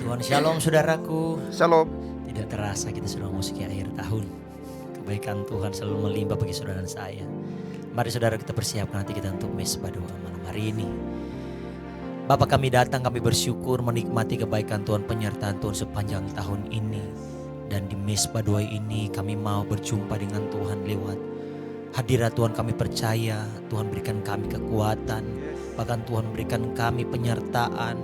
Tuhan. Shalom saudaraku. Shalom. Tidak terasa kita sudah memasuki akhir tahun. Kebaikan Tuhan selalu melimpah bagi saudara dan saya. Mari saudara kita persiapkan hati kita untuk mesbah doa malam hari ini. Bapa, kami datang, kami bersyukur menikmati kebaikan Tuhan, penyertaan Tuhan sepanjang tahun ini. Dan di mesbah doa ini kami mau berjumpa dengan Tuhan lewat hadirat Tuhan. Kami percaya Tuhan berikan kami kekuatan, bahkan Tuhan berikan kami penyertaan,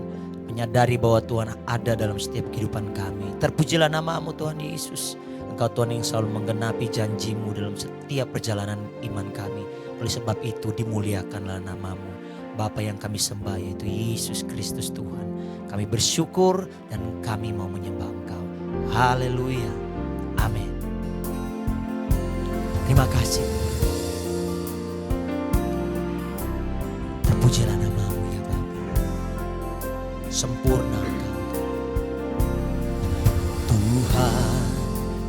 menyadari bahwa Tuhan ada dalam setiap kehidupan kami. Terpujilah nama-Mu Tuhan Yesus. Engkau Tuhan yang selalu menggenapi janji-Mu dalam setiap perjalanan iman kami. Oleh sebab itu dimuliakanlah nama-Mu. Bapa yang kami sembah yaitu Yesus Kristus Tuhan. Kami bersyukur dan kami mau menyembah Engkau. Haleluya. Amin. Terima kasih. Terpujilah nama-Mu ya Bapa. Sempurna Engkau Tuhan,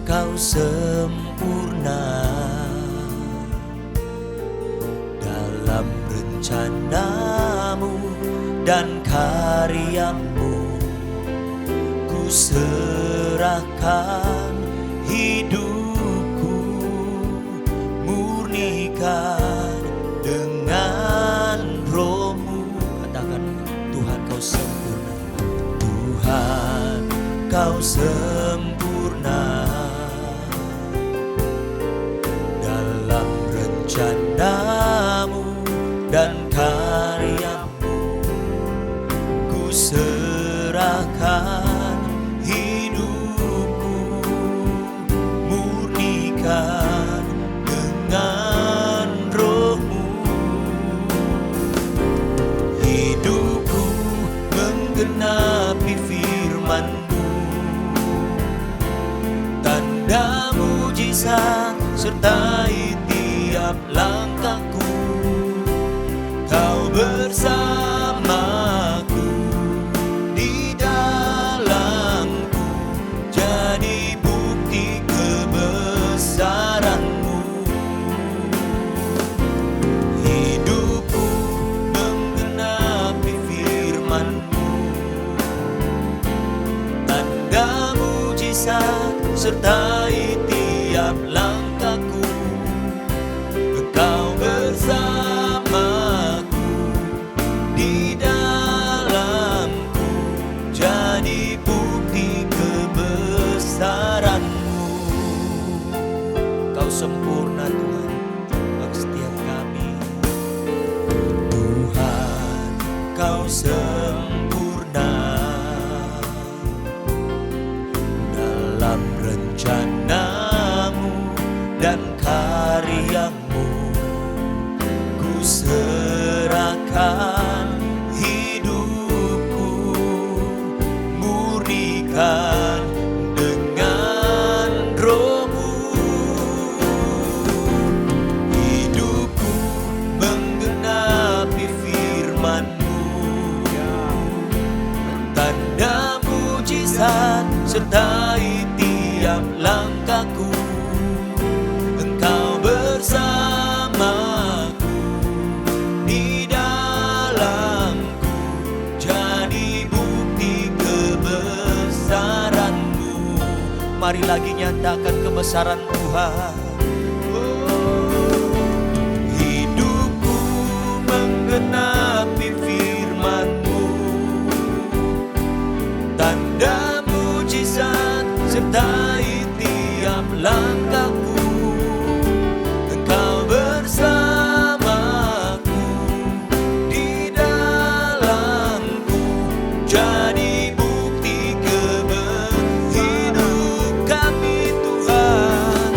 Kau sempurna dalam rencana-Mu dan karya-Mu. Ku serahkan hidupku, murnikan dengan Roh-Mu. Katakan, Tuhan Kau sempurna. Tuhan Kau sempurna dalam rencana-Mu dan karya-Mu. Ku serahkan hidupku, murnikan dengan Roh-Mu. Hidupku menggenapi firman-Mu, tanda mujizat sertai tiap langkahku. Kau bersamaku, di dalamku, jadi bukti kebesaran-Mu. Hidupku menggenapi firman-Mu, tanda mujizat sertai tiap langkahku. Engkau bersamaku, di dalamku, jadi bukti kebesaran-Mu. Kau sempurna Tuhan bagi setiap kami. Tuhan Kau sempurna dalam rencana-Mu dan karya-Mu. Ku serahkan hidupku, murnikan dengan Roh-Mu. Hidupku menggenapi firman-Mu, tanda mujizat sertai tiap langkahku. Engkau bersamaku, di dalamku, jadi bukti kebesaran-Mu. Mari lagi nyatakan kebesaran Tuhan. Hidupku menggenapi firman-Mu, tanda mujizat sertai tiap langkahku. Engkau bersamaku, di dalamku, jadi bukti hidup kami Tuhan.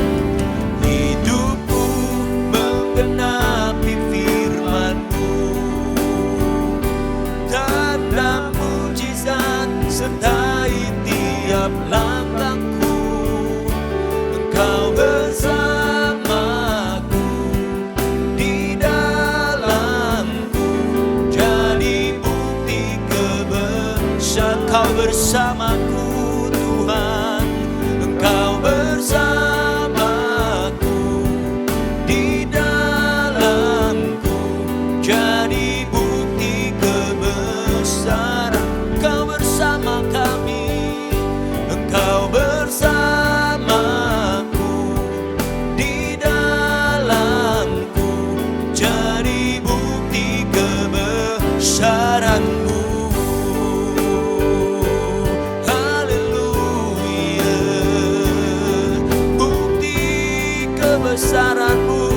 kebesaran-Mu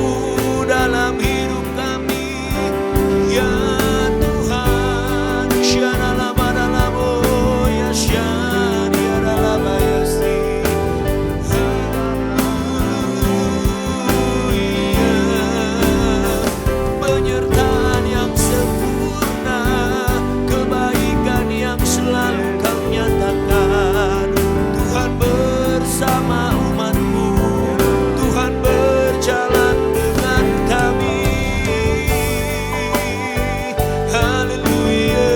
dalam hidup kami, ya Tuhan. Shalalabalabo ya syariarabayasi. Haleluya. Penyertaan yang sempurna, kebaikan yang selalu Kau nyatakan. Tuhan bersama umat-Mu, Tuhan berjalan dengan kami. Haleluya.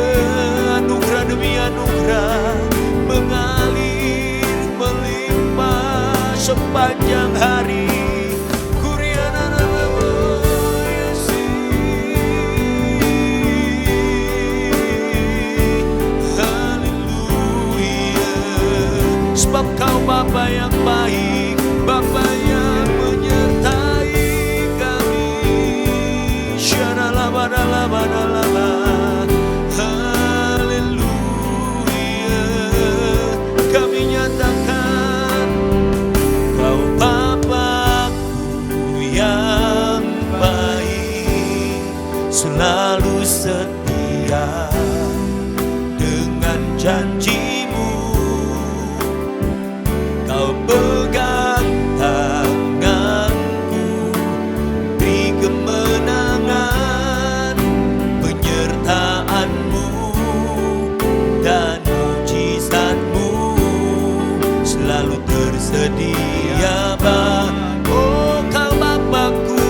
Anugerah demi anugerah mengalir melimpah sepanjang hari. Sebab Kau Bapa yang baik, Bapa yang menyertai kami. Syaralabadalabadalaba. Haleluya. Kami nyatakan Kau Bapa-Ku yang baik, selalu setia dengan janji-Mu. Kau pegang tanganku, beri kemenangan. Penyertaan-Mu dan mujizat-Mu selalu tersedia, Bang. Oh, Kau Bapa-Ku,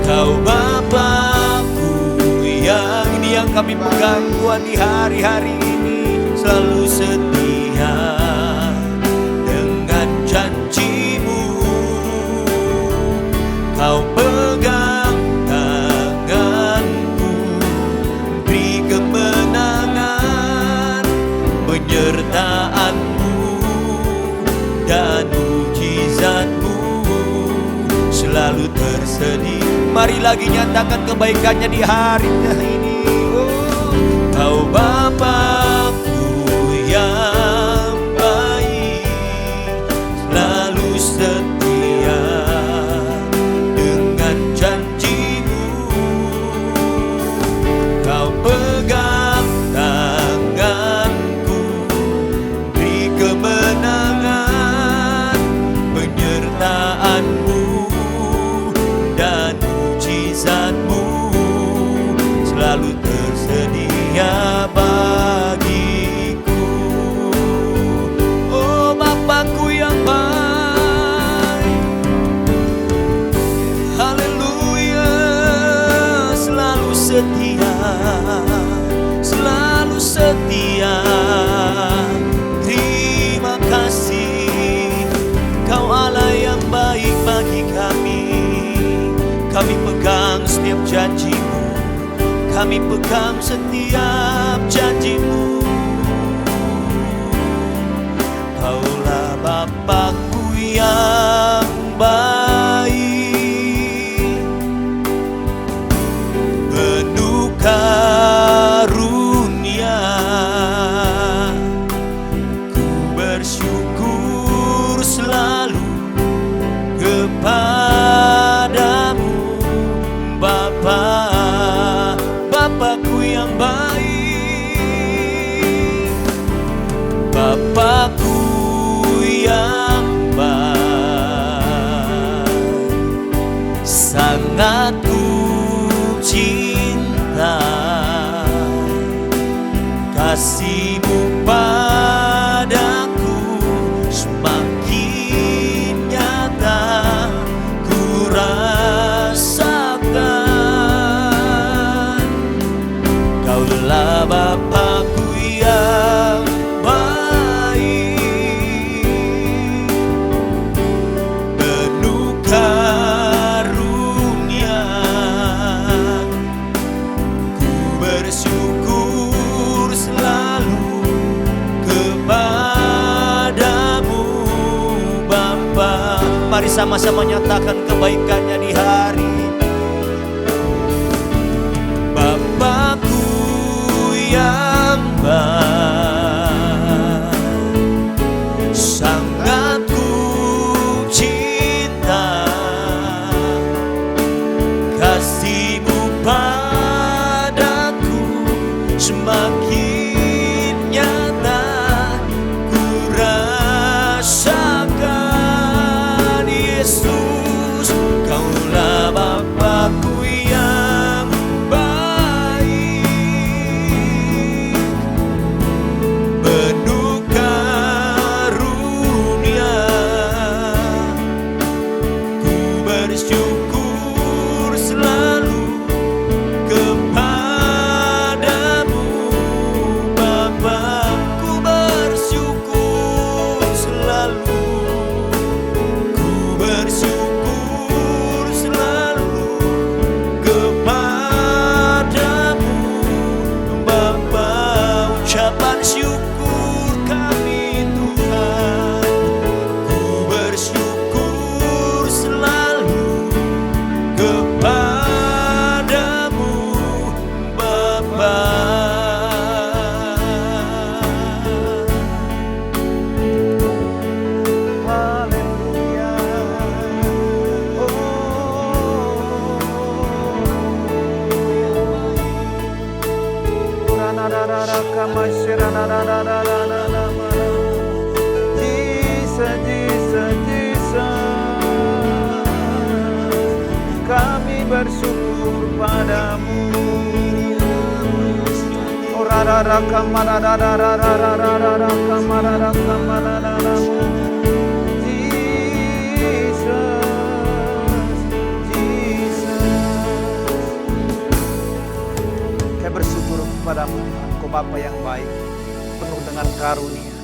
Kau Bapa-Ku yang ini yang kami pegang Tuhan di hari-hari ini, selalu setia dengan janji-Mu. Kau pegang tanganku, beri kemenangan. Penyertaan-Mu dan mujizat-Mu selalu tersedia. Mari lagi nyatakan kebaikannya di hari ini. Oh, Kau Bapa-Ku yang baik, selalu setia dengan janji-Mu. Kau pegang tanganku, beri kemenangan. Penyertaan-Mu dan mujizat-Mu selalu tersedia bagiku. Oh, Bapa-Ku yang baik, haleluya. Selalu setia, selalu setia. Terima kasih, Kau Allah yang baik bagi kami. Kami pegang setiap janji-Mu, kami pegang setiap janji-Mu. Kaulah Bapa-Ku yang baik, penuh karunia. Ku bersyukur selalu kepada-Mu, Bapa. Bapa-Ku yang baik, Bapa-Ku yang baik, sangat ku cinta. Kasih-Mu padaku semakin nyata ku rasakan. Kaulah Bapa-Ku yang baik, penuh karunia. Ku bersyukur selalu kepada-Mu, Bapa. Mari sama-sama nyatakan kebaikannya di hari ini. Bapa-Ku yang baik, sangat ku cinta. Kaulah Bapakku yang baik, penuh karunia. Ku bersyukur selalu kepadamu Bapa. Ku bersyukur selalu, ku bersyukur selalu kepadamu Bapa. Ucapan syukur kami Tuhan, ku bersyukur selalu kepadamu Bapa. Haleluya. Jesus, Jesus, Jesus. Kami bersyukur padamu. Kami bersyukur kepadamu Tuhan, Kau Bapa yang baik, penuh dengan karunia.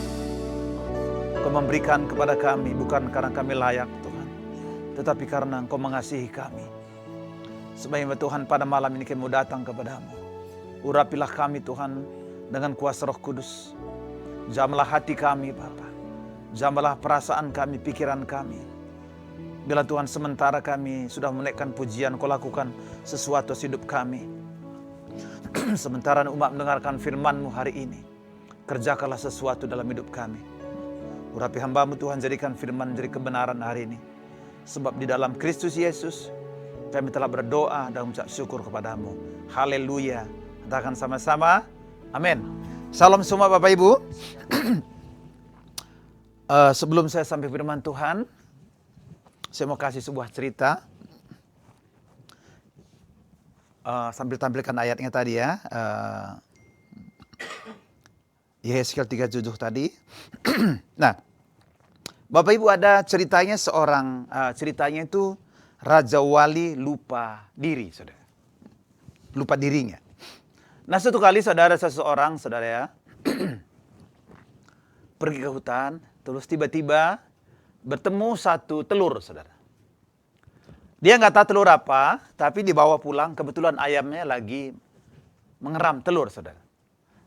Kau memberikan kepada kami bukan karena kami layak Tuhan, tetapi karena Engkau mengasihi kami. Sebagaimana Tuhan pada malam ini kami mau datang kepadamu. Urapilah kami Tuhan dengan kuasa Roh Kudus. Jamlah hati kami Bapa. Jamlah perasaan kami, pikiran kami. Bila Tuhan sementara kami sudah menaikkan pujian, Kau lakukan sesuatu hidup kami. Sementara umat mendengarkan firman-Mu hari ini, kerjakanlah sesuatu dalam hidup kami. Urapi hamba-Mu Tuhan, jadikan firman menjadi kebenaran hari ini. Sebab di dalam Kristus Yesus, kami telah berdoa dan mengucap syukur kepadamu. Haleluya. Katakan sama-sama, amin. Salam semua Bapak Ibu. Sebelum saya sampai firman Tuhan, saya mau kasih sebuah cerita. Sambil tampilkan ayatnya tadi ya. Yehezkiel 37 tadi. Nah, Bapak Ibu, ada ceritanya ceritanya itu Raja Wali lupa diri, saudara. Lupa dirinya. Nah, suatu kali seseorang ya, pergi ke hutan, terus tiba-tiba bertemu satu telur, saudara. Dia nggak tahu telur apa, tapi dibawa pulang, kebetulan ayamnya lagi mengeram telur, saudara.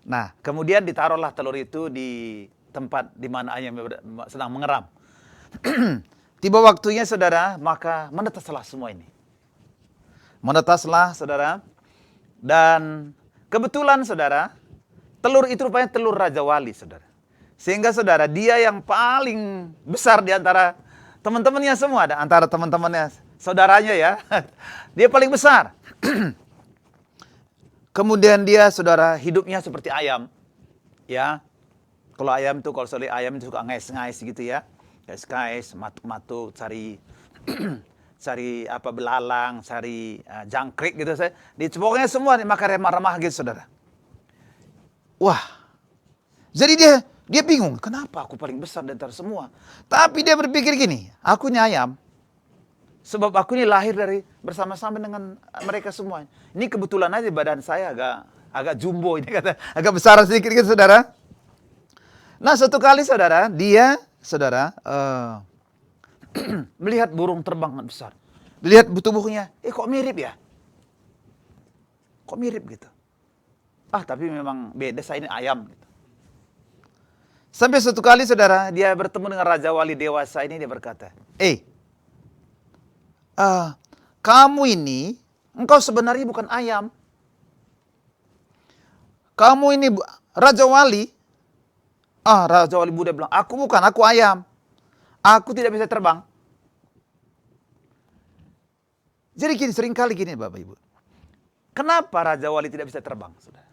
Nah, kemudian ditaruhlah telur itu di tempat di mana ayam sedang mengeram. Tiba waktunya, saudara, maka menetaslah semua ini. Menetaslah, saudara. Dan kebetulan, saudara, telur itu rupanya telur Raja Wali, saudara. Sehingga, saudara, dia yang paling besar di antara teman-temannya semua. Antara teman-temannya, saudaranya ya. Dia paling besar. Kemudian dia, saudara, hidupnya seperti ayam. Ya. Kalau ayam itu, kalau soal ayam itu suka ngais-ngais gitu ya. Ngais-ngais, matuk-matuk, cari belalang, cari jangkrik gitu. Pokoknya semua makan remah-remah gitu, saudara. Wah. Jadi dia bingung, kenapa aku paling besar di antara semua? Tapi dia berpikir gini, aku ini ayam. Sebab aku ini lahir dari bersama-sama dengan mereka semua. Ini kebetulan aja badan saya agak jumbo ini, agak besar sedikit gitu, saudara. Nah, suatu kali, saudara, dia, saudara, melihat burung terbang besar. Lihat tubuhnya, kok mirip ya? Kok mirip gitu? Tapi memang beda, saya ini ayam gitu. Sampai suatu kali, saudara, dia bertemu dengan Raja Wali dewasa ini, dia berkata, kamu ini, engkau sebenarnya bukan ayam. Kamu ini Raja Wali. Raja Wali Buddha bilang, aku bukan, aku ayam. Aku tidak bisa terbang. Jadi seringkali gini Bapak Ibu. Kenapa Raja Wali tidak bisa terbang, saudara?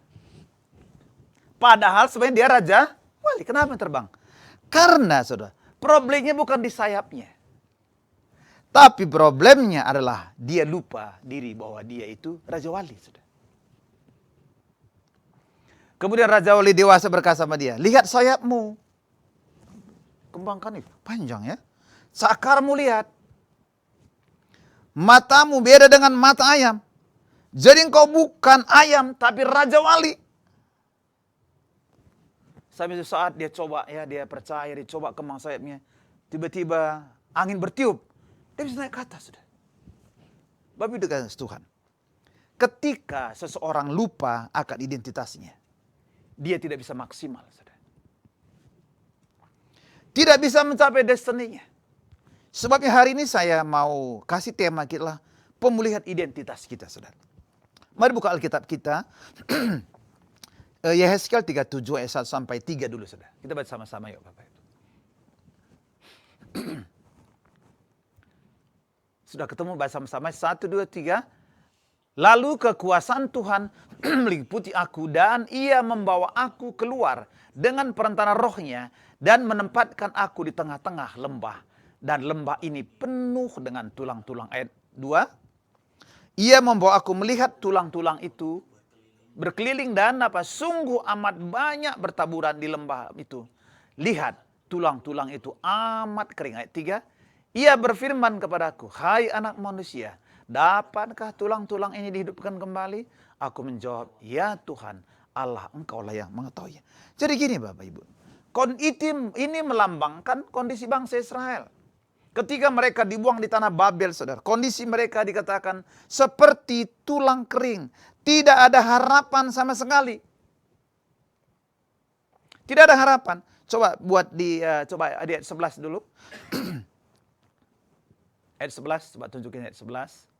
Padahal sebenarnya dia Raja Wali, kenapa terbang? Karena, saudara, problemnya bukan di sayapnya. Tapi problemnya adalah dia lupa diri bahwa dia itu Raja Wali. Saudara. Kemudian Raja Wali dewasa berkata sama dia, lihat sayapmu. Kembangkan itu, panjang ya. Sakarmu lihat. Matamu beda dengan mata ayam. Jadi engkau bukan ayam, tapi Raja Wali. Sampai saat dia coba, ya dia percaya, dia coba kembang sayapnya. Tiba-tiba angin bertiup. Dia bisa naik ke atas. Sudah. Bapak Ibu dikasih Tuhan. Ketika seseorang lupa akan identitasnya, dia tidak bisa maksimal. Sudah. Tidak bisa mencapai destininya. Sebabnya hari ini saya mau kasih tema kita, pemulihan identitas kita, saudara. Mari buka Alkitab kita. Yehezkiel 37 ayat 1 sampai 3 dulu, saudara. Kita baca sama-sama yuk, Bapak Ibu. Sudah ketemu, baca sama-sama. 1, 2, 3. Lalu kekuasaan Tuhan meliputi aku dan ia membawa aku keluar dengan perantara rohnya dan menempatkan aku di tengah-tengah lembah. Dan lembah ini penuh dengan tulang-tulang. Ayat 2. Ia membawa aku melihat tulang-tulang itu berkeliling dan sungguh amat banyak bertaburan di lembah itu. Lihat, tulang-tulang itu amat kering. Ayat 3. Ia berfirman kepadaku, hai anak manusia, dapatkah tulang-tulang ini dihidupkan kembali? Aku menjawab, ya Tuhan, Allah engkaulah yang mengetahui. Jadi gini Bapak Ibu, ini melambangkan kondisi bangsa Israel. Ketika mereka dibuang di tanah Babel, saudara, kondisi mereka dikatakan seperti tulang kering. Tidak ada harapan sama sekali. Tidak ada harapan. Coba buat coba ayat 11 dulu. Ayat 11, coba tunjukin ayat 11.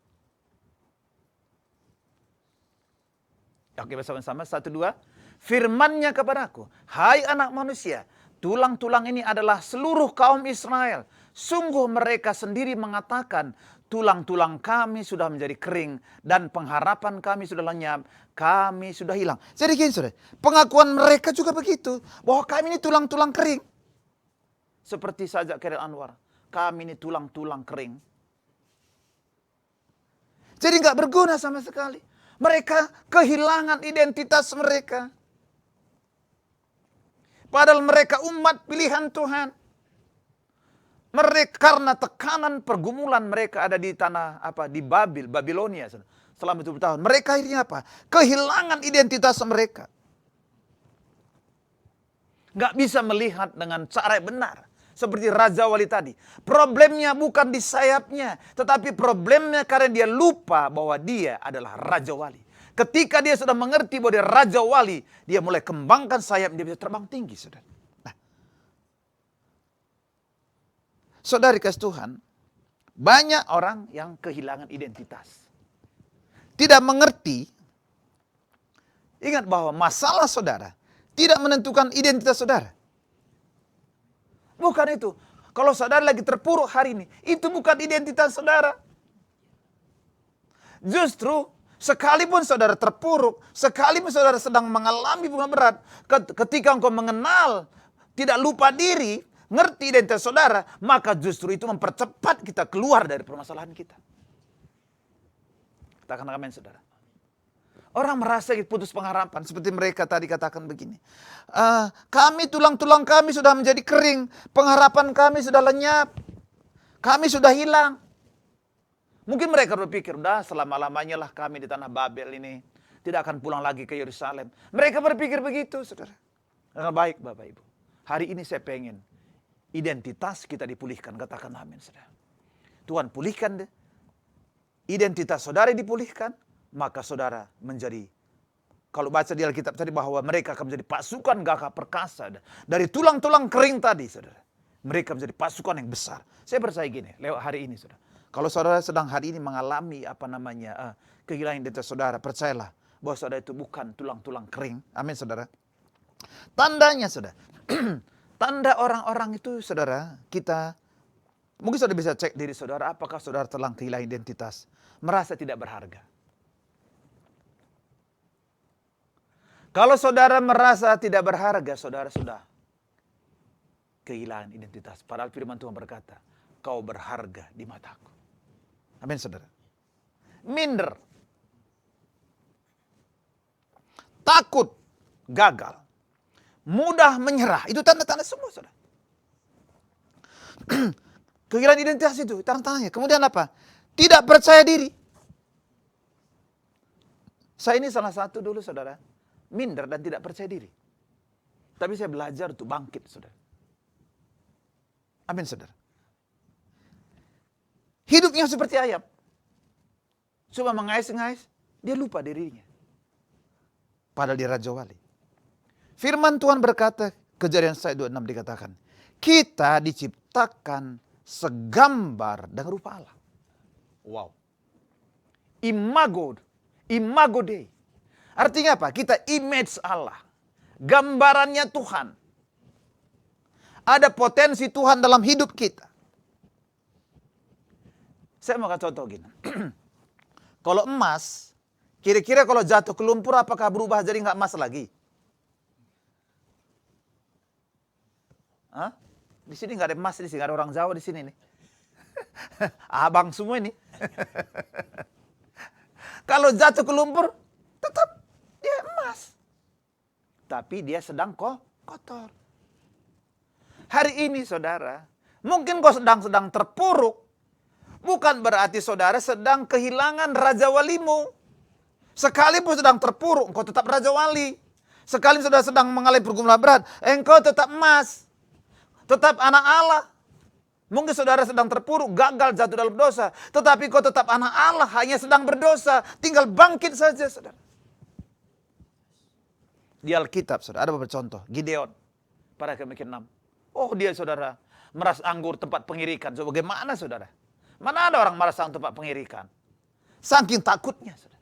Oke, bersama-sama. 1, 2. Firman-Nya kepadaku, hai anak manusia, tulang-tulang ini adalah seluruh kaum Israel. Sungguh mereka sendiri mengatakan, tulang-tulang kami sudah menjadi kering dan pengharapan kami sudah lenyap, kami sudah hilang. Jadi gini saudara, pengakuan mereka juga begitu, bahwa kami ini tulang-tulang kering. Seperti saja Khairil Anwar, kami ini tulang-tulang kering. Jadi nggak berguna sama sekali. Mereka kehilangan identitas mereka. Padahal mereka umat pilihan Tuhan. Mereka karena tekanan pergumulan mereka ada di tanah di Babilonia selama 70 tahun. Mereka akhirnya kehilangan identitas mereka. Nggak bisa melihat dengan cara yang benar. Seperti Raja Wali tadi. Problemnya bukan di sayapnya. Tetapi problemnya karena dia lupa bahwa dia adalah Raja Wali. Ketika dia sudah mengerti bahwa dia Raja Wali, dia mulai kembangkan sayap, dia bisa terbang tinggi. Saudara. Nah, saudari kasih Tuhan, banyak orang yang kehilangan identitas. Tidak mengerti. Ingat bahwa masalah saudara tidak menentukan identitas saudara. Bukan itu. Kalau saudara lagi terpuruk hari ini, itu bukan identitas saudara. Justru, sekalipun saudara terpuruk, sekalipun saudara sedang mengalami bunga berat, ketika engkau mengenal, tidak lupa diri, ngerti identitas saudara, maka justru itu mempercepat kita keluar dari permasalahan kita. Katakan amin saudara. Orang merasa putus pengharapan. Seperti mereka tadi katakan begini. Kami tulang-tulang kami sudah menjadi kering. Pengharapan kami sudah lenyap. Kami sudah hilang. Mungkin mereka berpikir, udah selama-lamanya lah kami di tanah Babel ini. Tidak akan pulang lagi ke Yerusalem. Mereka berpikir begitu saudara. Baik Bapak Ibu. Hari ini saya pengen identitas kita dipulihkan. Katakan amin saudara. Tuhan pulihkan deh. Identitas saudara dipulihkan. Maka saudara menjadi, kalau baca di Alkitab tadi bahwa mereka akan menjadi pasukan gagah perkasa. Dari tulang-tulang kering tadi saudara. Mereka menjadi pasukan yang besar. Saya percaya gini, lewat hari ini saudara. Kalau saudara sedang hari ini mengalami kehilangan identitas saudara, percayalah bahwa saudara itu bukan tulang-tulang kering. Amin saudara. Tandanya saudara. Tanda orang-orang itu saudara, kita, mungkin saudara bisa cek diri saudara, apakah saudara telah kehilangan identitas. Merasa tidak berharga. Kalau saudara merasa tidak berharga, saudara sudah kehilangan identitas. Padahal firman Tuhan berkata, kau berharga di mataku. Amin saudara. Minder. Takut gagal. Mudah menyerah. Itu tanda-tanda semua saudara. Kehilangan identitas itu tanda-tandanya. Kemudian apa? Tidak percaya diri. Saya ini salah satu dulu saudara. Minder dan tidak percaya diri. Tapi saya belajar untuk bangkit saudara. Amin saudara. Hidupnya seperti ayam. Cuma mengais-ngais, dia lupa dirinya. Padahal dia Raja Wali. Firman Tuhan berkata, Kejadian 1:26 dikatakan, kita diciptakan segambar dan rupa Allah. Wow. Imago Dei. Artinya apa? Kita image Allah. Gambarannya Tuhan. Ada potensi Tuhan dalam hidup kita. Saya mau kasih contoh gini. Kalau emas, kira-kira kalau jatuh ke lumpur apakah berubah jadi nggak emas lagi? Hah? Di sini nggak ada emas, di sini nggak ada orang Jawa di sini nih. Abang semua ini. Kalau jatuh ke lumpur, tetap dia emas. Tapi dia sedang kotor. Hari ini saudara, mungkin kau sedang terpuruk. Bukan berarti saudara sedang kehilangan Raja Walimu. Sekalipun sedang terpuruk, engkau tetap Raja Wali. Sekalipun saudara sedang mengalami pergumulan berat, engkau tetap emas. Tetap anak Allah. Mungkin saudara sedang terpuruk, gagal, jatuh dalam dosa. Tetapi kau tetap anak Allah, hanya sedang berdosa. Tinggal bangkit saja saudara. Di Alkitab saudara, ada beberapa contoh. Gideon, pada Kejadian 6. Oh dia saudara, meras anggur tempat pengirikan. So, bagaimana saudara? Mana ada orang meras anggur tempat pengirikan? Saking takutnya saudara.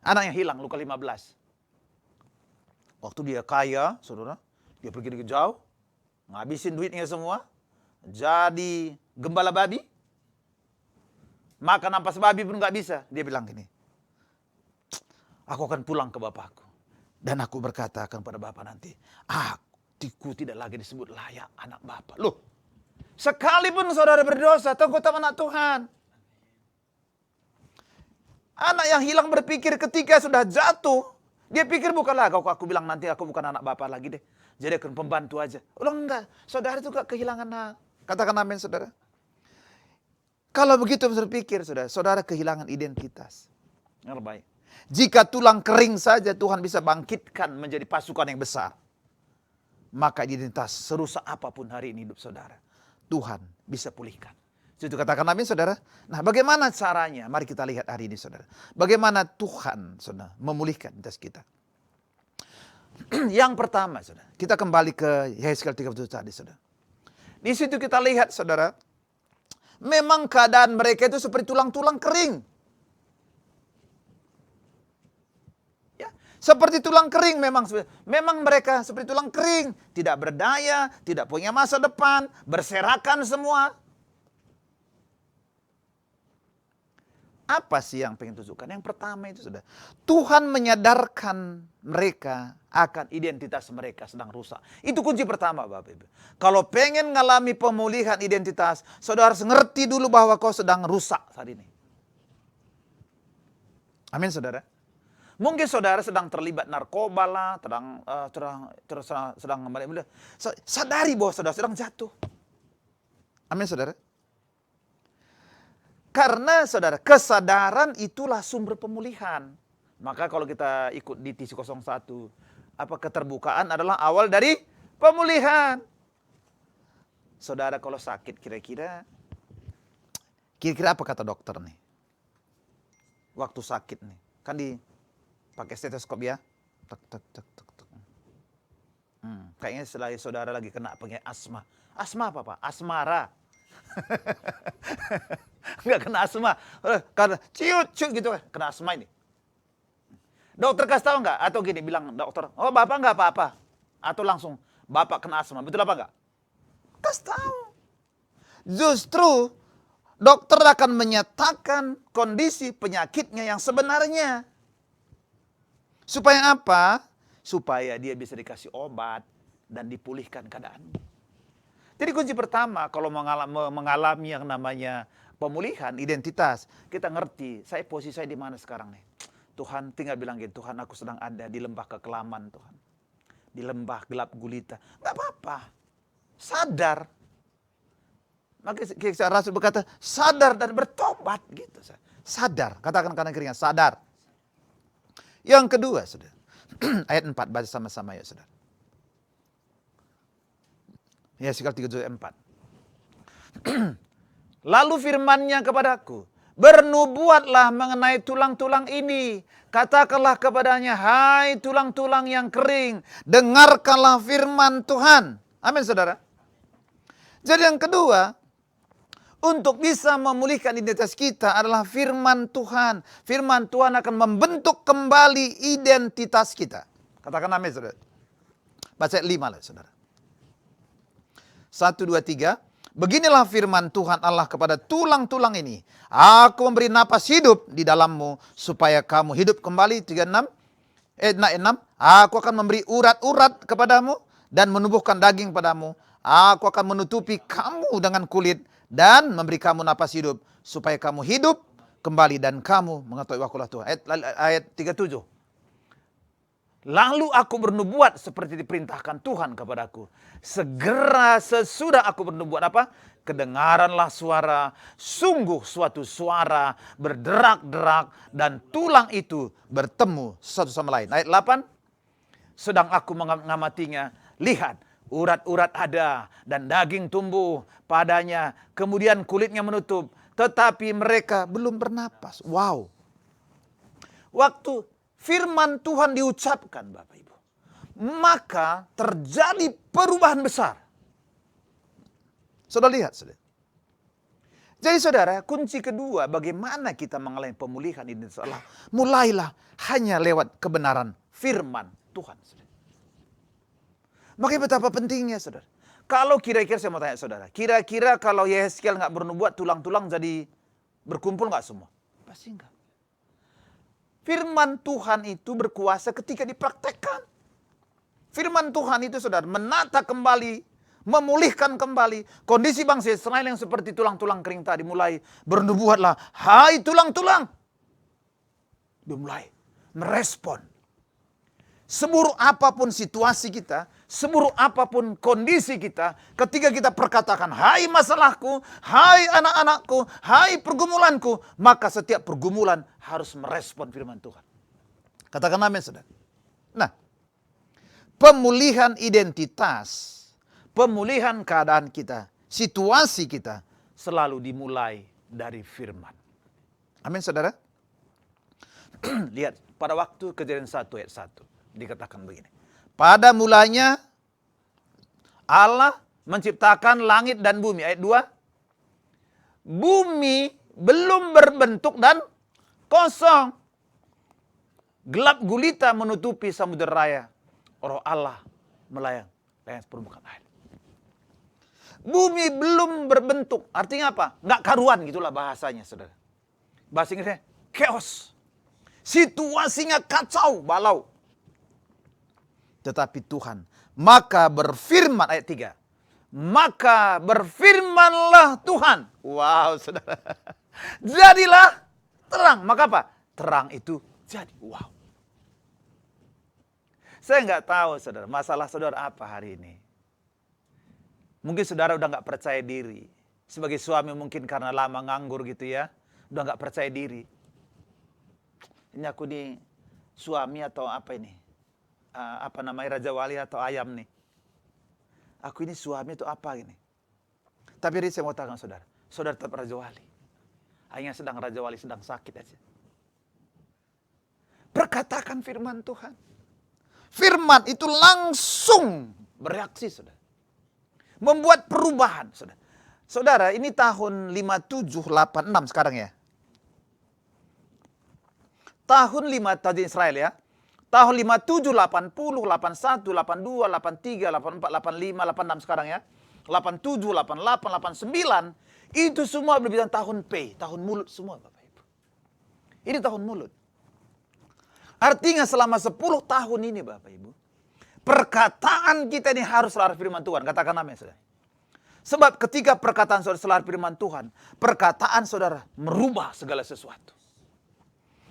Anaknya hilang, Luka 15. Waktu dia kaya saudara, dia pergi ke jauh, ngabisin duitnya semua, jadi gembala babi, makan ampas babi pun nggak bisa. Dia bilang gini, aku akan pulang ke bapakku. Dan aku berkatakan pada bapak nanti, aku tidak lagi disebut layak anak bapak. Loh, sekalipun saudara berdosa, toh tetap anak Tuhan. Anak yang hilang berpikir ketika sudah jatuh, dia pikir bukanlah aku bilang nanti aku bukan anak bapak lagi deh. Jadi akan pembantu aja. Oh enggak, saudara juga kehilangan hak. Katakan amin saudara. Kalau begitu berpikir saudara kehilangan identitas. Yang baik. Jika tulang kering saja Tuhan bisa bangkitkan menjadi pasukan yang besar. Maka identitas serusak apapun hari ini hidup saudara, Tuhan bisa pulihkan. Itu katakan amin saudara. Nah bagaimana caranya? Mari kita lihat hari ini saudara. Bagaimana Tuhan saudara memulihkan identitas kita. Yang pertama saudara, kita kembali ke Yesaya 37 tadi saudara. Di situ kita lihat saudara, memang keadaan mereka itu seperti tulang-tulang kering. Ya, seperti tulang kering memang mereka seperti tulang kering, tidak berdaya, tidak punya masa depan, berserakan semua. Apa sih yang pengen tunjukkan? Yang pertama itu sudah Tuhan menyadarkan mereka akan identitas mereka sedang rusak. Itu kunci pertama Bapak Ibu. Kalau pengen ngalami pemulihan identitas, saudara harus ngerti dulu bahwa kau sedang rusak saat ini. Amin saudara. Mungkin saudara sedang terlibat narkoba lah, sedang sadari bahwa saudara sedang jatuh. Amin saudara. Karena saudara, kesadaran itulah sumber pemulihan. Maka kalau kita ikut di TC 01, keterbukaan adalah awal dari pemulihan. Saudara kalau sakit kira-kira apa kata dokter nih? Waktu sakit nih, kan pakai stetoskop ya. Tek tek tek tek tek. Kayaknya setelah saudara lagi kena penyakit asma. Asma apa Pak? Asmara. Enggak kena asma, karena ciut gitu kan, kena asma ini. Dokter kasih tahu enggak? Atau gini bilang dokter, oh bapak enggak apa-apa. Atau langsung, bapak kena asma, betul apa enggak? Kasih tahu. Justru dokter akan menyatakan kondisi penyakitnya yang sebenarnya. Supaya apa? Supaya dia bisa dikasih obat dan dipulihkan keadaannya. Jadi kunci pertama kalau mengalami yang namanya pemulihan identitas, kita ngerti, posisi saya di mana sekarang nih. Tuhan tinggal bilang gitu, Tuhan aku sedang ada di lembah kekelaman Tuhan. Di lembah gelap gulita. Gak apa-apa. Sadar. Maka Rasul berkata, sadar dan bertobat gitu. Sadar, katakan kanan kirinya, sadar. Yang kedua, saudara. Ayat 4, baca sama-sama ya, saudara. Yesaya 34. Lalu firman-Nya kepadaku, bernubuatlah mengenai tulang-tulang ini. Katakanlah kepadanya, hai tulang-tulang yang kering, dengarkanlah firman Tuhan. Amin, saudara. Jadi yang kedua, untuk bisa memulihkan identitas kita adalah firman Tuhan. Firman Tuhan akan membentuk kembali identitas kita. Katakan amin, saudara. Baca 5 lah, saudara. 1, 2, 3. Beginilah firman Tuhan Allah kepada tulang-tulang ini. Aku memberi napas hidup di dalammu supaya kamu hidup kembali. 36. 6. Aku akan memberi urat-urat kepadamu dan menumbuhkan daging padamu. Aku akan menutupi kamu dengan kulit dan memberi kamu napas hidup supaya kamu hidup kembali dan kamu mengetahui akulah Tuhan. Ayat 37. Lalu aku bernubuat seperti diperintahkan Tuhan kepadaku. Segera sesudah aku bernubuat apa? Kedengaranlah suara, sungguh suatu suara berderak-derak dan tulang itu bertemu satu sama lain. Ayat 8. Sedang aku mengamatinya, lihat urat-urat ada dan daging tumbuh padanya, kemudian kulitnya menutup, tetapi mereka belum bernapas. Wow. Waktu firman Tuhan diucapkan, Bapak Ibu, maka terjadi perubahan besar. Saudara lihat, saudara. Jadi saudara, kunci kedua bagaimana kita mengalami pemulihan ini adalah mulailah hanya lewat kebenaran firman Tuhan. Saudara. Makanya betapa pentingnya, saudara. Kalau kira-kira saya mau tanya saudara, kira-kira kalau Yehezkiel nggak bernubuat, tulang-tulang jadi berkumpul nggak semua? Pasti enggak. Firman Tuhan itu berkuasa ketika dipraktekkan. Firman Tuhan itu, saudara, menata kembali, memulihkan kembali kondisi bangsa Israel yang seperti tulang-tulang kering tadi. Mulai bernubuatlah, hai tulang-tulang. Dia mulai merespon. Seburuk apapun situasi kita, seburuk apapun kondisi kita, ketika kita perkatakan, hai masalahku, hai anak-anakku, hai pergumulanku, maka setiap pergumulan harus merespon firman Tuhan. Katakan amin, saudara. Nah, pemulihan identitas, pemulihan keadaan kita, situasi kita, selalu dimulai dari firman. Amin, saudara. Lihat, pada waktu Kejadian 1 ayat 1. Dikatakan begini. Pada mulanya Allah menciptakan langit dan bumi. Ayat 2. Bumi belum berbentuk dan kosong. Gelap gulita menutupi samudera raya. Roh Allah melayang permukaan air. Bumi belum berbentuk. Artinya apa? Nggak karuan gitulah bahasanya, saudara. Bahasa Inggrisnya chaos. Situasinya kacau, balau. Tetapi Tuhan, maka berfirman, ayat 3. Maka berfirmanlah Tuhan. Wow, saudara. Jadilah terang. Maka apa? Terang itu jadi. Wow. Saya nggak tahu, saudara, masalah saudara apa hari ini. Mungkin saudara udah nggak percaya diri. Sebagai suami mungkin karena lama nganggur gitu ya. Udah nggak percaya diri. Ini aku nih suami atau apa ini? Apa namanya, Raja Wali atau ayam nih. Aku ini suami atau apa ini. Tapi ini saya mau tanya saudara. Saudara tetap Raja Wali. Hanya sedang Raja Wali sedang sakit aja. Perkatakan firman Tuhan. Firman itu langsung bereaksi, saudara. Membuat perubahan, saudara. Saudara, ini tahun 5786 sekarang ya. Tahun 5 tadi Israel ya. Tahun 57, 80, 81, 82, 83, 84, 85, 86 sekarang ya. 87, 88, 89. Itu semua berbicara tahun P. Tahun mulut semua, Bapak Ibu. Ini tahun mulut. Artinya selama 10 tahun ini, Bapak Ibu, perkataan kita ini harus selaras firman Tuhan. Katakan amin, saudara. Sebab ketika perkataan saudara selaras firman Tuhan, perkataan saudara merubah segala sesuatu.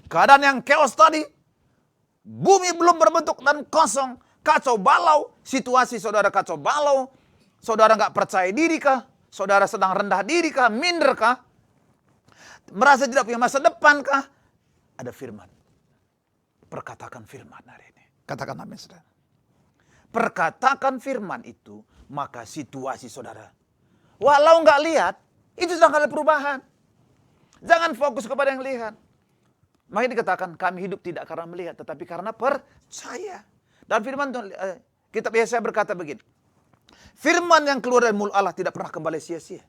Keadaan yang chaos tadi, bumi belum berbentuk dan kosong, kacau balau, situasi saudara kacau balau, saudara nggak percaya diri kah? Saudara sedang rendah diri kah? Minder kah? Merasa tidak punya masa depan kah? Ada firman. Perkatakan firman hari ini. Katakan amin, saudara. Perkatakan firman itu, maka situasi saudara, walau nggak lihat, itu sedang ada perubahan. Jangan fokus kepada yang lihat. Makanya dikatakan kami hidup tidak karena melihat, tetapi karena percaya. Dan firman kitab Yesaya berkata begini. Firman yang keluar dari mulut Allah tidak pernah kembali sia-sia.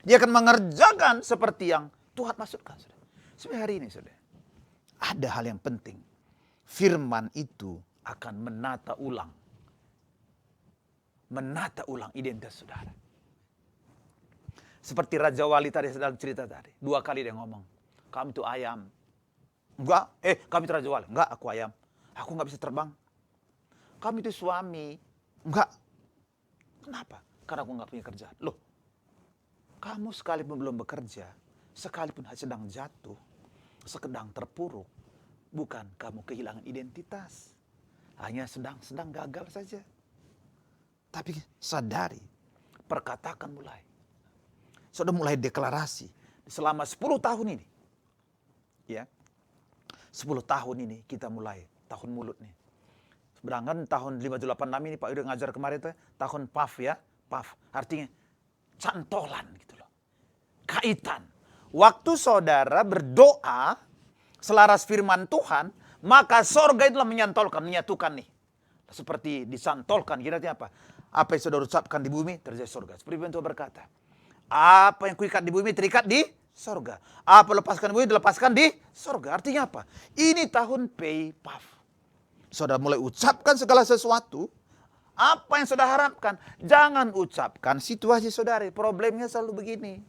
Dia akan mengerjakan seperti yang Tuhan maksudkan. Sampai hari ini, saudara, ada hal yang penting. Firman itu akan menata ulang identitas saudara. Seperti Raja Wali tadi dalam cerita tadi. 2 kali dia ngomong, kamu itu ayam. Enggak, kamu itu Raja Wali. Enggak, aku ayam. Aku nggak bisa terbang. Kamu itu suami. Enggak. Kenapa? Karena aku nggak punya kerjaan. Loh, kamu sekalipun belum bekerja, sekalipun sedang jatuh, sedang terpuruk, bukan kamu kehilangan identitas. Hanya sedang gagal saja. Tapi sadari, perkatakan mulai. Sudah mulai deklarasi. Selama 10 tahun ini. Ya. 10 tahun ini kita mulai tahun mulut nih. Sedangkan tahun 5786 ini Pak Yudha ngajar kemarin itu tahun PAF ya. PAF artinya cantolan gitu loh. Kaitan. Waktu saudara berdoa selaras firman Tuhan, maka sorga itulah menyatukan nih. Seperti disantolkan, kira-kira apa? Apa yang saudara ucapkan di bumi terjadi sorga. Seperti yang Tuhan berkata. Apa yang kuikat di bumi terikat di sorga. Apa lepaskan di bumi dilepaskan di sorga. Artinya apa? Ini tahun PAF. Saudara mulai ucapkan segala sesuatu. Apa yang saudara harapkan. Jangan ucapkan situasi saudara. Problemnya selalu begini.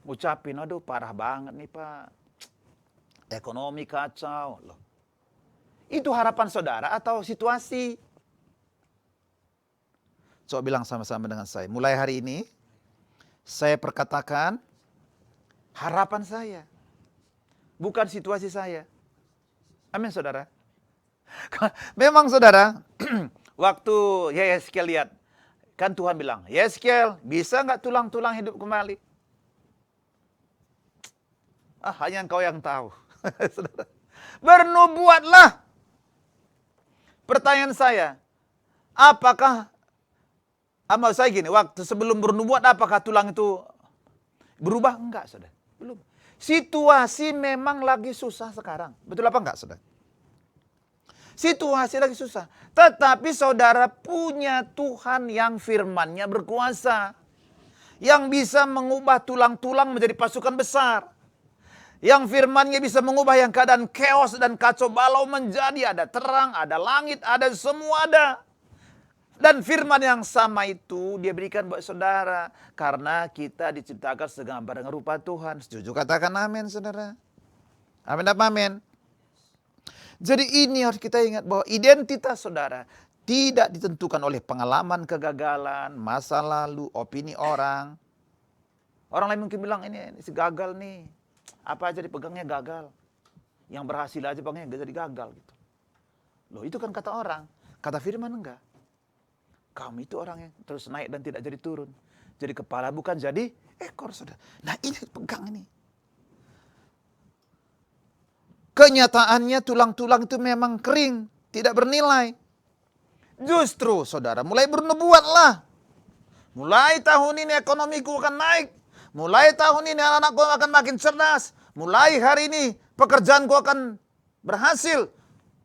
Ucapin, aduh parah banget nih Pak. Ekonomi kacau. Loh. Itu harapan saudara atau situasi? Coba bilang sama-sama dengan saya. Mulai hari ini, saya perkatakan harapan saya. Bukan situasi saya. Amin saudara. Memang saudara, waktu Yeskel lihat, kan Tuhan bilang, Yeskel bisa nggak tulang-tulang hidup kembali? Hanya engkau yang tahu. Saudara. Bernubuatlah. Pertanyaan saya, apakah amal saya gini, waktu sebelum bernubuat apakah tulang itu berubah? Enggak, saudara. Belum. Situasi memang lagi susah sekarang. Betul apa enggak, saudara? Situasi lagi susah. Tetapi saudara punya Tuhan yang firman-Nya berkuasa. Yang bisa mengubah tulang-tulang menjadi pasukan besar. Yang firman-Nya bisa mengubah yang keadaan chaos dan kacau balau menjadi ada terang, ada langit, ada semua ada. Dan firman yang sama itu dia berikan buat saudara. Karena kita diciptakan segambar dengan rupa Tuhan. Setuju katakan amin saudara. Amin apa amin? Jadi ini harus kita ingat bahwa identitas saudara tidak ditentukan oleh pengalaman kegagalan, masa lalu, opini orang. Orang lain mungkin bilang ini gagal nih. Apa aja dipegangnya gagal. Yang berhasil aja pegangnya gak jadi gagal gitu. Loh itu kan kata orang. Kata firman enggak. Kamu itu orang yang terus naik dan tidak jadi turun. Jadi kepala bukan jadi ekor saudara. Nah ini pegang ini. Kenyataannya tulang-tulang itu memang kering. Tidak bernilai. Justru saudara mulai bernubuatlah. Mulai tahun ini ekonomiku akan naik. Mulai tahun ini anak-anakku akan makin cerdas. Mulai hari ini pekerjaanku akan berhasil.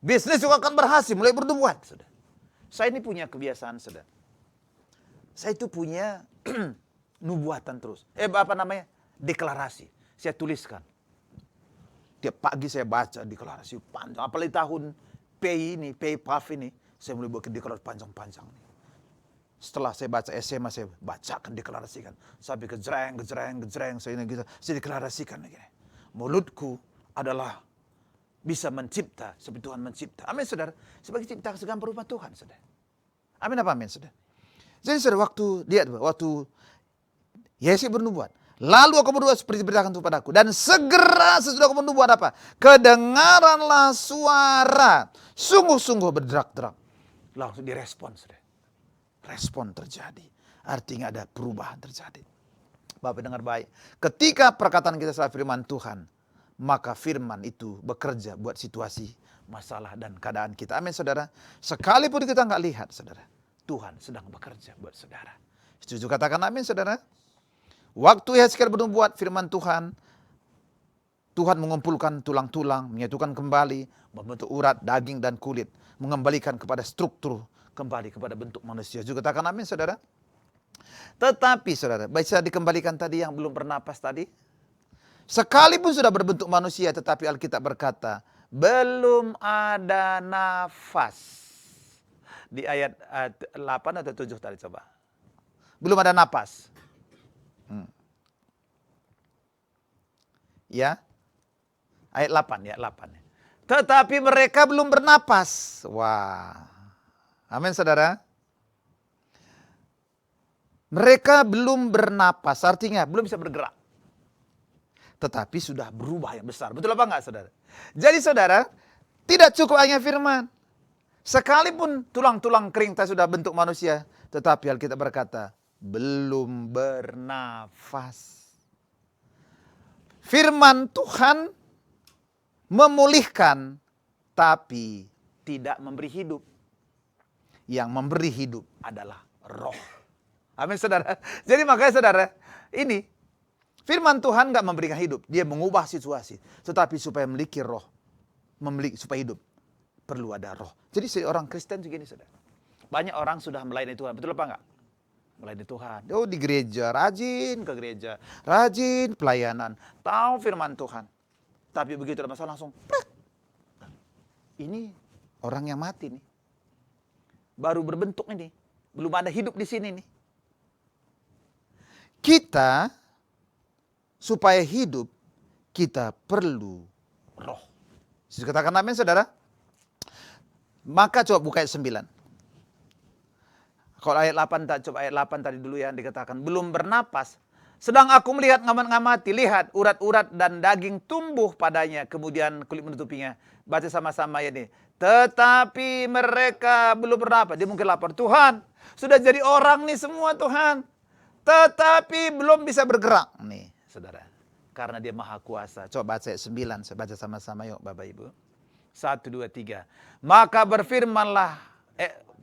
Bisnisku akan berhasil. Mulai bernubuat saudara. Saya ini punya kebiasaan saudara. Saya itu punya nubuatan terus. Deklarasi. Saya tuliskan. Tiap pagi saya baca deklarasi panjang. Apalagi tahun PAF ini. Saya mulai buat deklarasi panjang-panjang. Setelah saya baca SMA, saya bacakan, deklarasikan. Sampai gejreng. Saya deklarasikan. Mulutku adalah bisa mencipta seperti Tuhan mencipta. Amin saudara. Sebagai cipta segambar rupa Tuhan saudara. Amin apa amin saudara. Jadi saudara waktu Yesaya bernubuat. Lalu aku berdoa seperti diberitakan Tuhan padaku. Dan segera sesudah aku bernubuat apa? Kedengaranlah suara. Sungguh-sungguh berderak-derak. Langsung direspon. Saudara. Respon terjadi. Artinya ada perubahan terjadi. Bapak dengar baik. Ketika perkataan kita salah firman Tuhan, maka firman itu bekerja buat situasi, masalah dan keadaan kita. Amin saudara. Sekalipun kita nggak lihat saudara, Tuhan sedang bekerja buat saudara. Setuju katakan amin saudara. Waktu Yesaya bernubuat firman Tuhan, Tuhan mengumpulkan tulang-tulang, menyatukan kembali, membentuk urat, daging dan kulit, mengembalikan kepada struktur, kembali kepada bentuk manusia. Juga katakan amin saudara. Tetapi saudara, bisa dikembalikan tadi yang belum bernapas tadi. Sekalipun sudah berbentuk manusia, tetapi Alkitab berkata, belum ada nafas. Di ayat 8 atau 7 tadi coba. Belum ada nafas. Ya. Ayat 8 ya, 8. Tetapi mereka belum bernapas. Wah. Amin saudara. Mereka belum bernapas, artinya belum bisa bergerak. Tetapi sudah berubah yang besar. Betul apa enggak saudara? Jadi saudara, tidak cukup hanya firman. Sekalipun tulang-tulang kering tak sudah bentuk manusia, tetapi Alkitab berkata, belum bernafas. Firman Tuhan memulihkan, tapi tidak memberi hidup. Yang memberi hidup adalah roh. Amin saudara. Jadi makanya saudara, ini firman Tuhan gak memberikan hidup. Dia mengubah situasi. Tetapi supaya memiliki roh, supaya hidup, perlu ada roh. Jadi seorang Kristen begini saudara. Banyak orang sudah melayani Tuhan. Betul apa enggak? Melayani Tuhan. Oh di gereja, rajin ke gereja. Rajin pelayanan. Tahu firman Tuhan. Tapi begitu ada masalah langsung. Ini orang yang mati nih. Baru berbentuk ini. Belum ada hidup di sini nih. Kita, supaya hidup, kita perlu roh. Katakan amin saudara. Maka coba buka ayat 9. Kalau ayat 8, coba ayat 8 tadi dulu ya, dikatakan belum bernapas. Sedang aku melihat ngamati, lihat urat-urat dan daging tumbuh padanya, kemudian kulit menutupinya. Baca sama-sama ya nih. Tetapi mereka belum bernapas. Dia mungkin lapar. Tuhan, sudah jadi orang nih semua Tuhan. Tetapi belum bisa bergerak. Nih saudara. Karena dia maha kuasa. Coba baca ayat 9. Saya baca sama-sama yuk Bapak Ibu. 1, 2, 3. Maka berfirmanlah.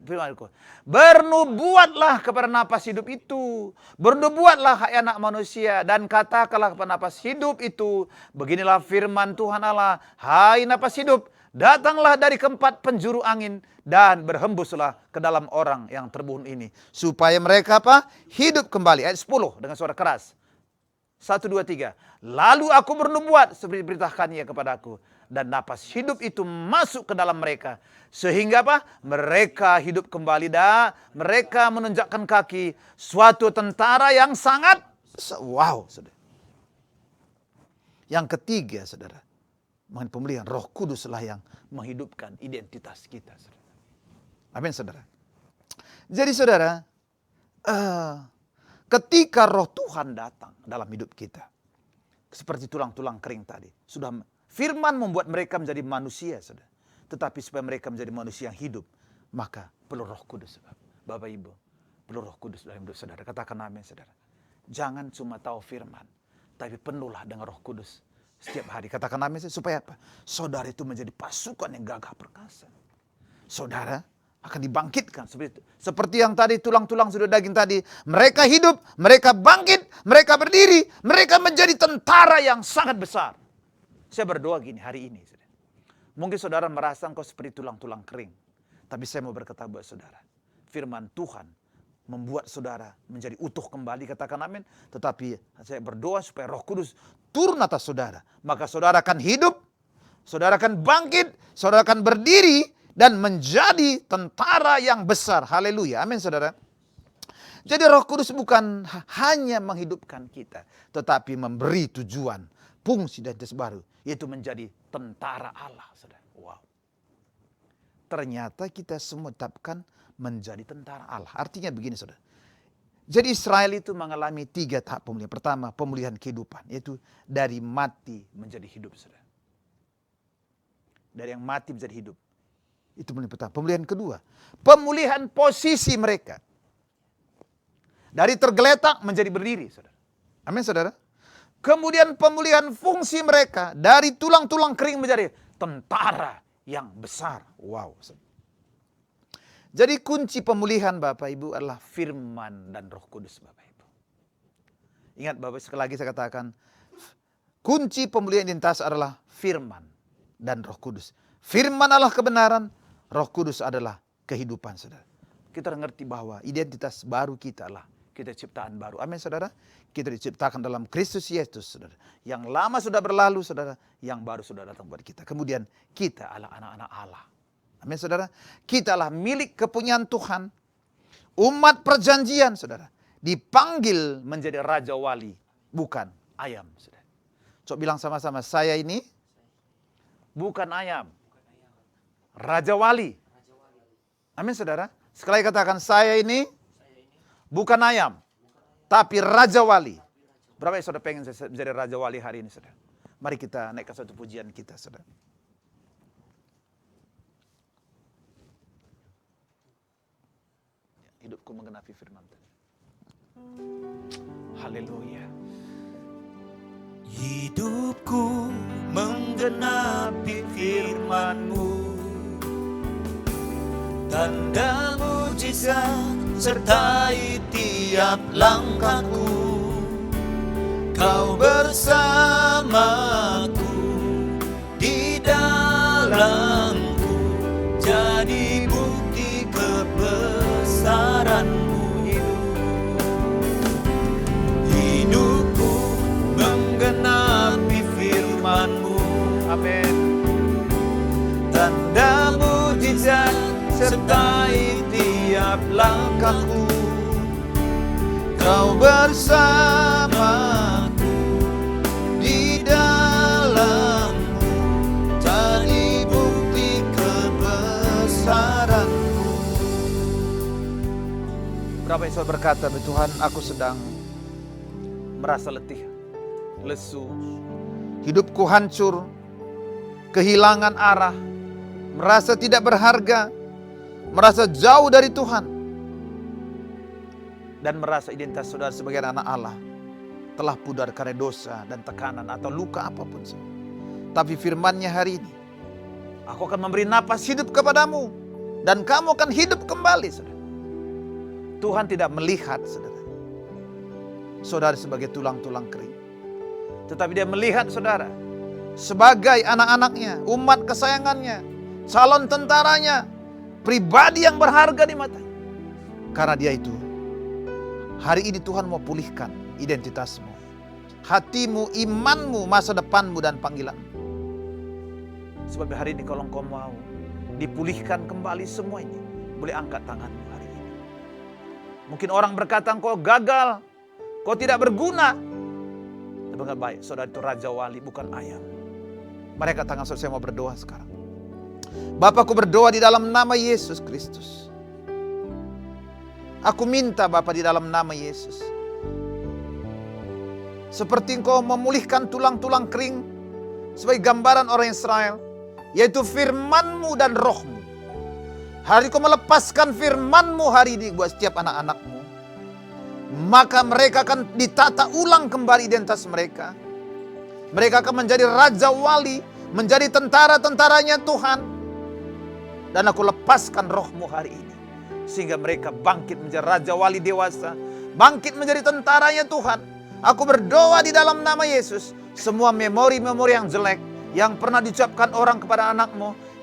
Firmanku. Bernubuatlah kepada napas hidup itu. Bernubuatlah hai anak manusia. Dan katakanlah kepada napas hidup itu. Beginilah firman Tuhan Allah. Hai napas hidup. Datanglah dari keempat penjuru angin dan berhembuslah ke dalam orang yang terbunuh ini. Supaya mereka apa? Hidup kembali. Ayat 10 dengan suara keras. 1, 2, 3. Lalu aku bernubuat seperti diberitakannya kepadaku. Dan napas hidup itu masuk ke dalam mereka. Sehingga apa? Mereka hidup kembali dan mereka menunjukkan kaki suatu tentara yang sangat wow. Saudara. Yang ketiga saudara. Mengenai pemulihan Roh Kuduslah yang menghidupkan identitas kita. Saudara. Amin saudara. Jadi saudara, ketika Roh Tuhan datang dalam hidup kita, seperti tulang-tulang kering tadi, sudah firman membuat mereka menjadi manusia, saudara. Tetapi supaya mereka menjadi manusia yang hidup, maka perlu Roh Kudus, Bapak Ibu. Perlu Roh Kudus dalam hidup saudara. Katakan amin saudara. Jangan cuma tahu firman, tapi penuhlah dengan Roh Kudus. Setiap hari katakan amin supaya apa? Saudara itu menjadi pasukan yang gagah perkasa. Saudara akan dibangkitkan seperti yang tadi tulang-tulang sudah daging tadi. Mereka hidup, mereka bangkit, mereka berdiri, mereka menjadi tentara yang sangat besar. Saya berdoa gini hari ini. Mungkin saudara merasa engkau seperti tulang-tulang kering. Tapi saya mau berkata buat saudara. Firman Tuhan membuat saudara menjadi utuh kembali, katakan amin. Tetapi saya berdoa supaya Roh Kudus turun atas saudara. Maka saudara akan hidup, saudara akan bangkit, saudara akan berdiri, dan menjadi tentara yang besar. Haleluya, amin saudara. Jadi Roh Kudus bukan hanya menghidupkan kita, tetapi memberi tujuan, fungsi dan tugas baru, yaitu menjadi tentara Allah. Saudara. Wow. Ternyata kita semua tetapkan menjadi tentara Allah. Artinya begini saudara. Jadi Israel itu mengalami 3 tahap pemulihan. Pertama, pemulihan kehidupan, yaitu dari mati menjadi hidup, saudara. Dari yang mati menjadi hidup. Itu pemulihan pertama. Pemulihan kedua, pemulihan posisi mereka. Dari tergeletak menjadi berdiri, saudara. Amin, saudara. Kemudian pemulihan fungsi mereka. Dari tulang-tulang kering menjadi tentara yang besar. Wow. Jadi kunci pemulihan Bapak Ibu adalah firman dan Roh Kudus, Bapak Ibu. Ingat Bapak, sekali lagi saya katakan, kunci pemulihan identitas adalah firman dan Roh Kudus. Firman adalah kebenaran, Roh Kudus adalah kehidupan, saudara. Kita mengerti bahwa identitas baru kita adalah kita ciptaan baru. Amin, saudara. Kita diciptakan dalam Kristus Yesus, saudara. Yang lama sudah berlalu, saudara. Yang baru sudah datang buat kita. Kemudian kita adalah anak-anak Allah. Amin, saudara. Kita adalah milik kepunyaan Tuhan. Umat perjanjian, saudara. Dipanggil menjadi raja wali, bukan ayam, saudara. Coba bilang sama-sama, saya ini bukan ayam, raja wali. Amin, saudara. Sekali katakan, saya ini bukan ayam, tapi raja wali. Berapa yang saudara pengen menjadi raja wali hari ini, saudara? Mari kita naikkan satu pujian kita, saudara. Hidupku menggenapi firman. Haleluya. Hidupku menggenapi firman-Mu, tanda mujizat sertai tiap langkahku. Kau bersamaku di dalamku, jadi bukti kebesaran-Mu. Hidupku menggenapi firman-Mu, Amin. tanda mujizat sertai tiap langkahku. Kau bersamaku di dalammu, jadi bukti kebesaran-Mu. Berapa yang saudara berkata, Tuhan, aku sedang merasa letih, lesu, hidupku hancur, kehilangan arah, merasa tidak berharga, merasa jauh dari Tuhan, dan merasa identitas saudara sebagai anak Allah telah pudar karena dosa dan tekanan atau luka apapun. Tapi firman-Nya hari ini, aku akan memberi napas hidup kepadamu dan kamu akan hidup kembali, saudara. Tuhan tidak melihat saudara sebagai tulang-tulang kering, tetapi Dia melihat saudara sebagai anak-anaknya, umat kesayangannya, calon tentaranya, pribadi yang berharga di matanya. Karena Dia itu, hari ini Tuhan mau pulihkan identitasmu, hatimu, imanmu, masa depanmu, dan panggilanmu. Sebab hari ini kalau engkau mau dipulihkan kembali semua ini, boleh angkat tanganmu hari ini. Mungkin orang berkata engkau gagal, kau tidak berguna. Tapi enggak baik, saudara itu raja wali, bukan ayam. Mereka tangan saudara, saya mau berdoa sekarang. Bapakku berdoa di dalam nama Yesus Kristus. Aku minta Bapa di dalam nama Yesus, seperti Engkau memulihkan tulang-tulang kering sebagai gambaran orang Israel, yaitu firman-Mu dan Roh-Mu. Hari Kau melepaskan firman-Mu hari ini buat setiap anak-anak-Mu, maka mereka akan ditata ulang kembali identitas mereka. Mereka akan menjadi raja wali, menjadi tentara-tentaranya Tuhan. Dan aku lepaskan Roh-Mu hari ini, sehingga mereka bangkit menjadi raja wali dewasa, bangkit menjadi tentaranya Tuhan. Aku berdoa di dalam nama Yesus, semua memori-memori yang jelek yang pernah diucapkan orang kepada anak-Mu,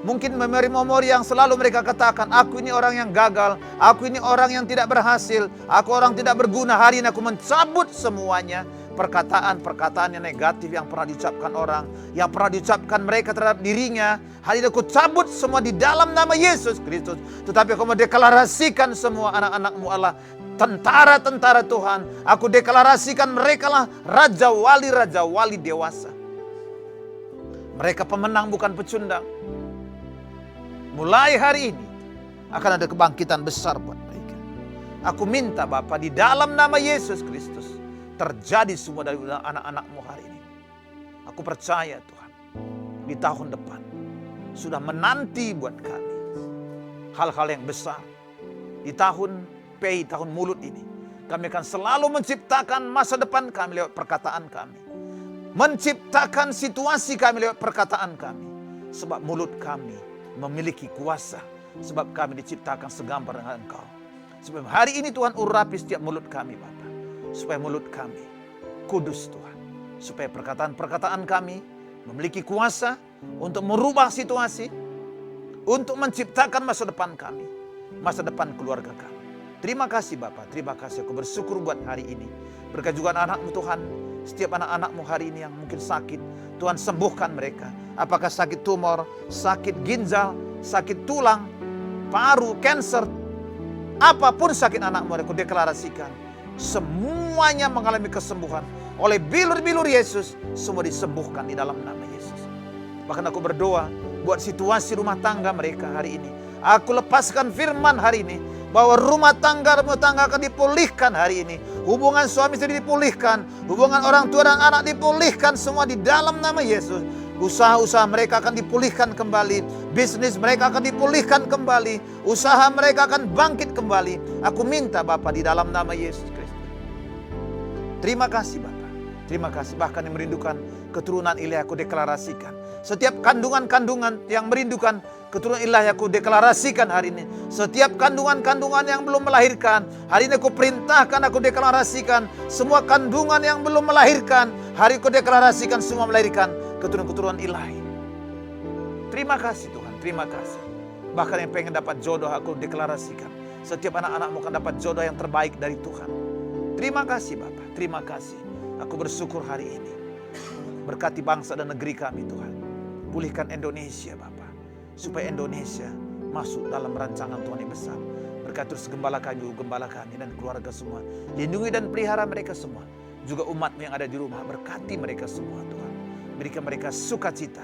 mungkin memori-memori yang selalu mereka katakan, aku ini orang yang gagal, aku ini orang yang tidak berhasil, aku orang tidak berguna. Hari ini aku mencabut semuanya, perkataan-perkataan yang negatif yang pernah diucapkan orang, yang pernah diucapkan mereka terhadap dirinya. Hari ini aku cabut semua di dalam nama Yesus Kristus. Tetapi aku mau deklarasikan semua anak-anak-Mu Allah tentara-tentara Tuhan. Aku deklarasikan mereka lah raja wali dewasa. Mereka pemenang bukan pecundang. Mulai hari ini akan ada kebangkitan besar buat mereka. Aku minta Bapa di dalam nama Yesus Kristus, terjadi semua dari anak-anak-Mu hari ini. Aku percaya Tuhan, di tahun depan sudah menanti buat kami hal-hal yang besar. Di tahun PI, tahun mulut ini, kami akan selalu menciptakan masa depan kami lewat perkataan kami. Menciptakan situasi kami lewat perkataan kami. Sebab mulut kami memiliki kuasa. Sebab kami diciptakan segambar dengan Engkau. Sebab hari ini Tuhan urapi setiap mulut kami Bapa. Supaya mulut kami kudus Tuhan. Supaya perkataan-perkataan kami memiliki kuasa untuk merubah situasi. Untuk menciptakan masa depan kami. Masa depan keluarga kami. Terima kasih Bapa, terima kasih. Aku bersyukur buat hari ini. Berkat juga anak-anak-Mu Tuhan. Setiap anak-anak-Mu hari ini yang mungkin sakit, Tuhan sembuhkan mereka. Apakah sakit tumor, sakit ginjal, sakit tulang, paru, kanker, apapun sakit anak-Mu, aku deklarasikan. Semuanya mengalami kesembuhan. Oleh bilur-bilur Yesus, semua disembuhkan di dalam nama Yesus. Bahkan aku berdoa buat situasi rumah tangga mereka hari ini. Aku lepaskan firman hari ini, bahwa rumah tangga akan dipulihkan hari ini. Hubungan suami istri dipulihkan. Hubungan orang tua dan anak dipulihkan semua di dalam nama Yesus. Usaha-usaha mereka akan dipulihkan kembali. Bisnis mereka akan dipulihkan kembali. Usaha mereka akan bangkit kembali. Aku minta Bapa di dalam nama Yesus Kristus. Terima kasih Bapa. Terima kasih. Bahkan yang merindukan keturunan ilahi aku deklarasikan. Setiap kandungan-kandungan yang merindukan keturunan ilahi aku deklarasikan hari ini. Setiap kandungan-kandungan yang belum melahirkan, hari ini aku perintahkan, aku deklarasikan. Semua kandungan yang belum melahirkan, hari aku deklarasikan semua melahirkan keturunan-keturunan ilahi. Terima kasih Tuhan, terima kasih. Bahkan yang pengen dapat jodoh aku deklarasikan. Setiap anak-anak-Mu akan dapat jodoh yang terbaik dari Tuhan. Terima kasih Bapak, terima kasih. Aku bersyukur hari ini. Berkati bangsa dan negeri kami Tuhan. Pulihkan Indonesia Bapak. Supaya Indonesia masuk dalam rancangan Tuhan yang besar. Berkati terus gembala kami dan keluarga semua. Lindungi dan pelihara mereka semua. Juga umat-Mu yang ada di rumah. Berkati mereka semua Tuhan. Berikan mereka sukacita.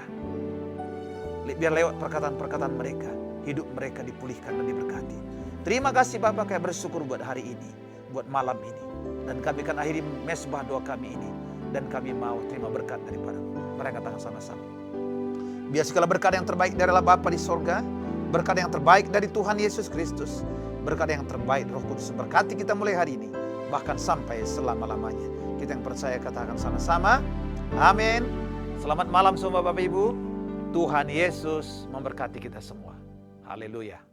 Biar lewat perkataan-perkataan mereka, hidup mereka dipulihkan dan diberkati. Terima kasih Bapak, kami bersyukur buat hari ini, buat malam ini. Dan kami akan akhiri mesbah doa kami ini. Dan kami mau terima berkat daripada mereka tangan sama-sama. Biar segala berkat yang terbaik dari Allah Bapa di sorga, berkat yang terbaik dari Tuhan Yesus Kristus, berkat yang terbaik Roh Kudus berkati kita mulai hari ini, bahkan sampai selama-lamanya. Kita yang percaya katakan sama-sama, amin. Selamat malam semua Bapak Ibu. Tuhan Yesus memberkati kita semua. Haleluya.